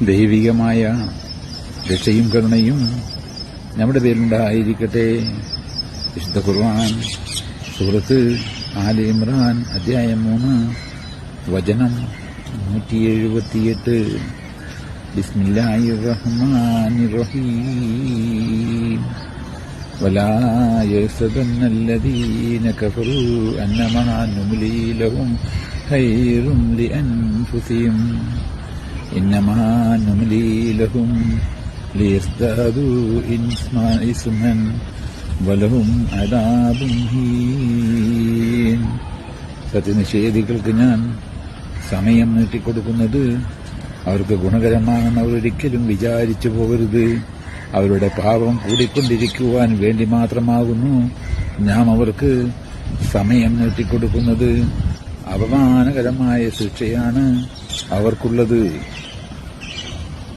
ദൈവികമായ രക്ഷയും കരുണയും നമ്മുടെ പേരുണ്ടായിരിക്കട്ടെ. വിശുദ്ധ ഖുർആൻ സൂറത്ത് ആലി ഇമ്രാൻ അധ്യായം 3 വചനം 178. ബിസ്മില്ലാഹിർ റഹ്മാനിർ റഹീം. വലാ യഹ്സബന്നല്ലദീന കഫറൂ അന്നമാ നുംലീ ലഹും ഖൈറുൻ ലിഅൻഫുസിഹിം ഇന്നമാ നുംലീ ലഹും ലിയസ്ദാദൂ ഇസ്മൻ വലഹും അദാബുൻ ഹീൻ. സത്യനിഷേധികൾക്ക് ഞാൻ സമയം നീട്ടിക്കൊടുക്കുന്നത് അവർക്ക് ഗുണകരമാണെന്ന് അവർ ഒരിക്കലും വിചാരിച്ചു പോകരുത്. അവരുടെ പാപം കൂടിക്കൊണ്ടിരിക്കുവാൻ വേണ്ടി മാത്രമാകുന്നു നാം അവർക്ക് സമയം നീട്ടിക്കൊടുക്കുന്നത്. അപമാനകരമായ ശിക്ഷയാണ് അവർക്കുള്ളത്.